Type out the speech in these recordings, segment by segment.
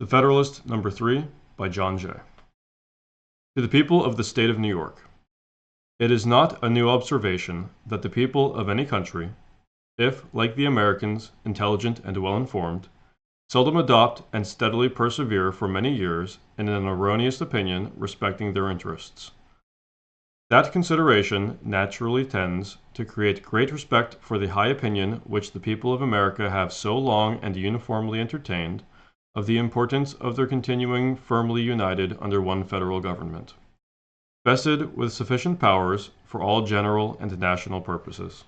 The Federalist, No. 3, by John Jay. To the people of the State of New York. It is not a new observation that the people of any country, if, like the Americans, intelligent and well-informed, seldom adopt and steadily persevere for many years in an erroneous opinion respecting their interests. That consideration naturally tends to create great respect for the high opinion which the people of America have so long and uniformly entertained of the importance of their continuing firmly united under one federal government, vested with sufficient powers for all general and national purposes.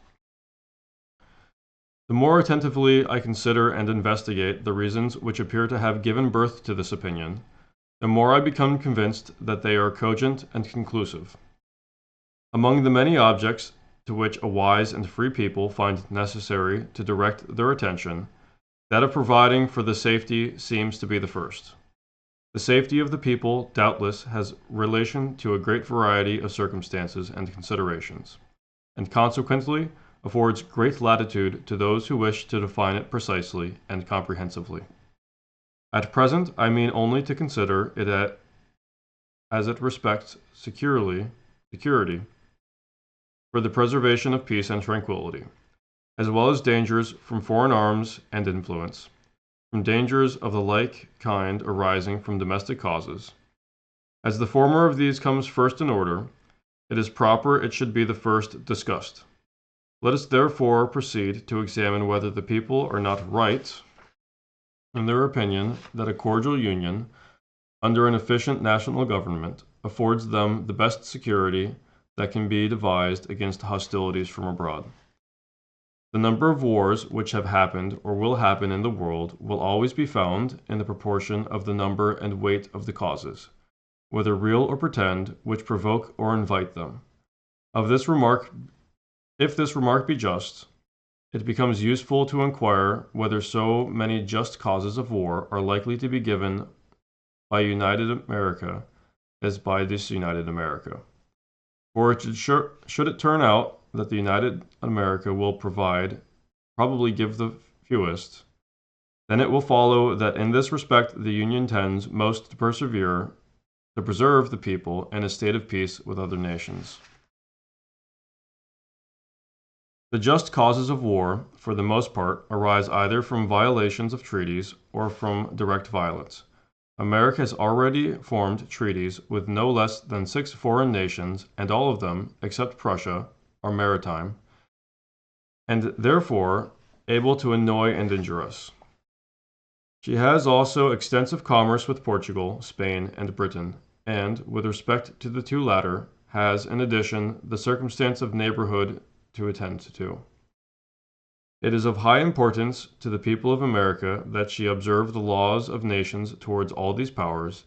The more attentively I consider and investigate the reasons which appear to have given birth to this opinion, the more I become convinced that they are cogent and conclusive. Among the many objects to which a wise and free people find necessary to direct their attention, that of providing for the safety seems to be the first. The safety of the people doubtless has relation to a great variety of circumstances and considerations, and consequently affords great latitude to those who wish to define it precisely and comprehensively. At present I mean only to consider it as it respects security for the preservation of peace and tranquility, as well as dangers from foreign arms and influence, from dangers of the like kind arising from domestic causes. As the former of these comes first in order, it is proper it should be the first discussed. Let us therefore proceed to examine whether the people are not right in their opinion that a cordial union, under an efficient national government, affords them the best security that can be devised against hostilities from abroad. The number of wars which have happened or will happen in the world will always be found in the proportion of the number and weight of the causes, whether real or pretend, which provoke or invite them. If this remark be just, it becomes useful to inquire whether so many just causes of war are likely to be given by United America as by disunited America. For should it turn out that the United America will probably give the fewest, then it will follow that in this respect the Union tends most to preserve the people in a state of peace with other nations. The just causes of war, for the most part, arise either from violations of treaties or from direct violence. America has already formed treaties with no less than 6 foreign nations, and all of them, except Prussia, are maritime, and therefore able to annoy and injure us. She has also extensive commerce with Portugal, Spain, and Britain, and, with respect to the two latter, has, in addition, the circumstance of neighborhood to attend to. It is of high importance to the people of America that she observe the laws of nations towards all these powers,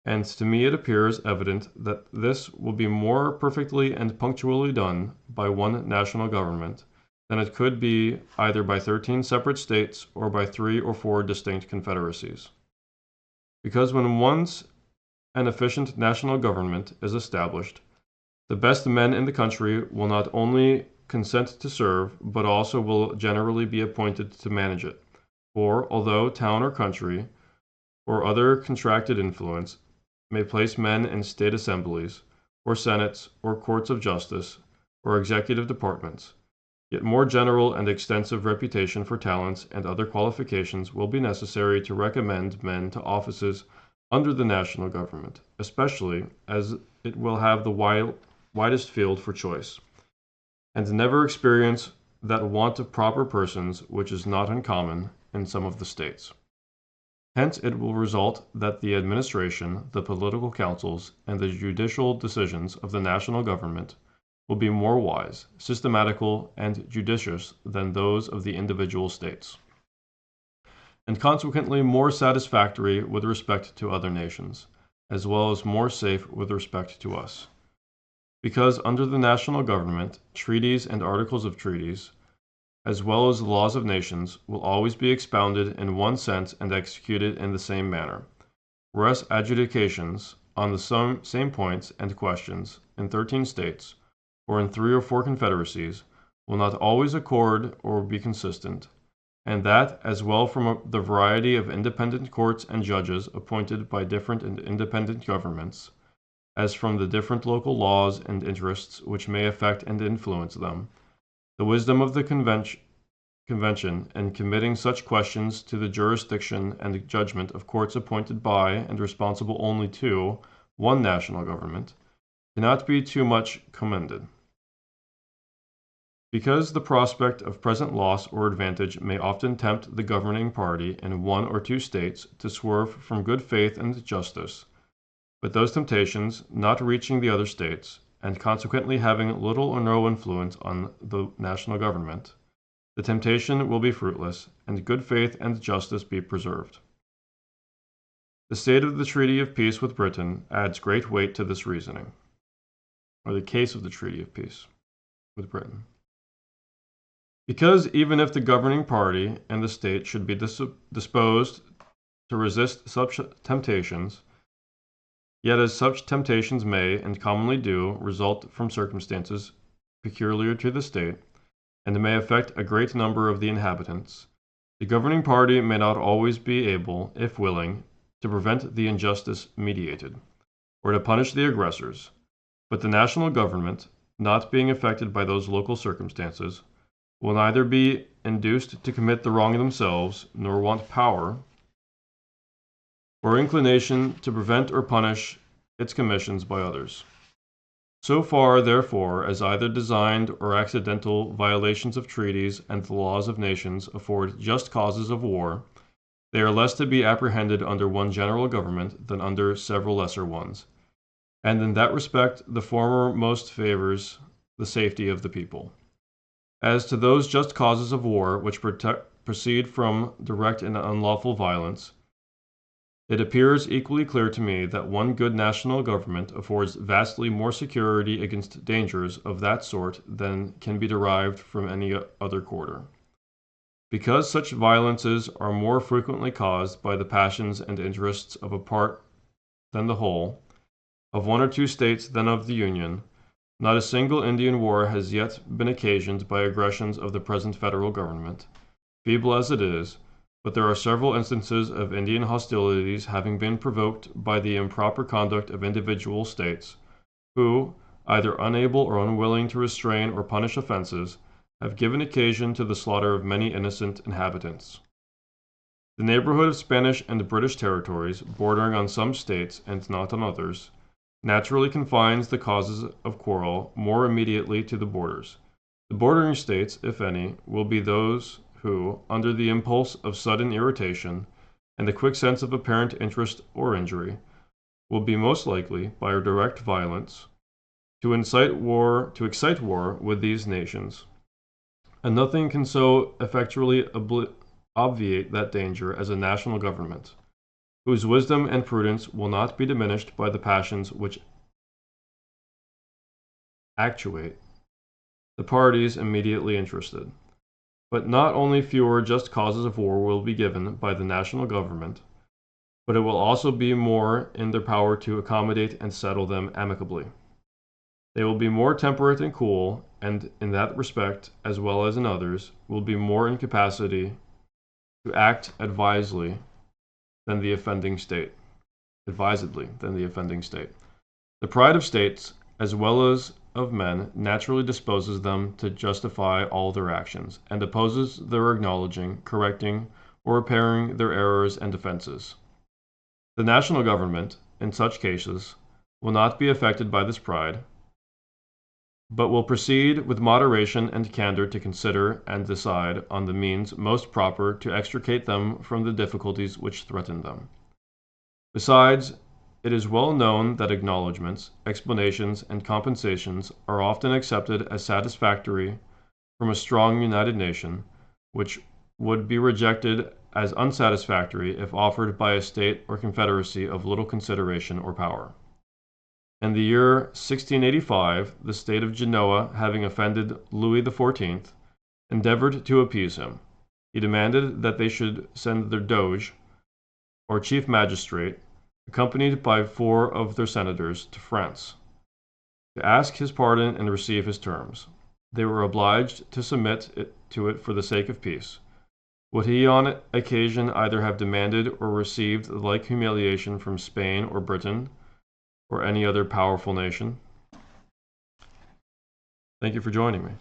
and to me it appears evident that this will be more perfectly and punctually done by one national government than it could be either by 13 separate states or by 3 or 4 distinct confederacies. Because when once an efficient national government is established, the best men in the country will not only consent to serve, but also will generally be appointed to manage it. For, although town or country, or other contracted influence, may place men in state assemblies, or senates, or courts of justice, or executive departments, yet more general and extensive reputation for talents and other qualifications will be necessary to recommend men to offices under the national government, especially as it will have the widest field for choice, and never experience that want of proper persons which is not uncommon in some of the states. Hence it will result that the administration, the political councils, and the judicial decisions of the national government will be more wise, systematical, and judicious than those of the individual states, and consequently more satisfactory with respect to other nations, as well as more safe with respect to us. Because under the national government, treaties and articles of treaties, as well as the laws of nations, will always be expounded in one sense and executed in the same manner, whereas adjudications on the same points and questions in 13 states, or in 3 or 4 confederacies, will not always accord or be consistent, and that as well from the variety of independent courts and judges appointed by different and independent governments, as from the different local laws and interests which may affect and influence them, the wisdom of the convention in committing such questions to the jurisdiction and judgment of courts appointed by and responsible only to one national government cannot be too much commended. Because the prospect of present loss or advantage may often tempt the governing party in one or two states to swerve from good faith and justice, but those temptations not reaching the other states, and consequently having little or no influence on the national government, the temptation will be fruitless, and good faith and justice be preserved. The state of the treaty of peace with Britain adds great weight to this reasoning, or the case of the treaty of peace with Britain. Because even if the governing party and the state should be disposed to resist such temptations, yet as such temptations may, and commonly do, result from circumstances peculiar to the state, and may affect a great number of the inhabitants, the governing party may not always be able, if willing, to prevent the injustice meditated, or to punish the aggressors, but the national government, not being affected by those local circumstances, will neither be induced to commit the wrong themselves, nor want power or inclination to prevent or punish its commissions by others. So far, therefore, as either designed or accidental violations of treaties and the laws of nations afford just causes of war, they are less to be apprehended under one general government than under several lesser ones, and in that respect the former most favors the safety of the people. As to those just causes of war which proceed from direct and unlawful violence, it appears equally clear to me that one good national government affords vastly more security against dangers of that sort than can be derived from any other quarter. Because such violences are more frequently caused by the passions and interests of a part than the whole, of one or two states than of the Union, not a single Indian war has yet been occasioned by aggressions of the present federal government, feeble as it is, but there are several instances of Indian hostilities having been provoked by the improper conduct of individual states, who, either unable or unwilling to restrain or punish offenses, have given occasion to the slaughter of many innocent inhabitants. The neighborhood of Spanish and British territories, bordering on some states and not on others, naturally confines the causes of quarrel more immediately to the borders. The bordering states, if any, will be those who, under the impulse of sudden irritation and the quick sense of apparent interest or injury, will be most likely, by direct violence, to excite war with these nations. And nothing can so effectually obviate that danger as a national government, whose wisdom and prudence will not be diminished by the passions which actuate the parties immediately interested. But not only fewer just causes of war will be given by the national government, but it will also be more in their power to accommodate and settle them amicably. They will be more temperate and cool, and in that respect, as well as in others, will be more in capacity to act advisedly than the offending state. The pride of states, as well as of men, naturally disposes them to justify all their actions, and opposes their acknowledging, correcting, or repairing their errors and offenses. The national government, in such cases, will not be affected by this pride, but will proceed with moderation and candor to consider and decide on the means most proper to extricate them from the difficulties which threaten them. Besides, it is well known that acknowledgments, explanations, and compensations are often accepted as satisfactory from a strong united nation, which would be rejected as unsatisfactory if offered by a state or confederacy of little consideration or power. In the year 1685, the state of Genoa, having offended Louis XIV, endeavored to appease him. He demanded that they should send their doge, or chief magistrate, accompanied by 4 of their senators, to France, to ask his pardon and receive his terms. They were obliged to submit to it for the sake of peace. Would he on occasion either have demanded or received the like humiliation from Spain or Britain or any other powerful nation? Thank you for joining me.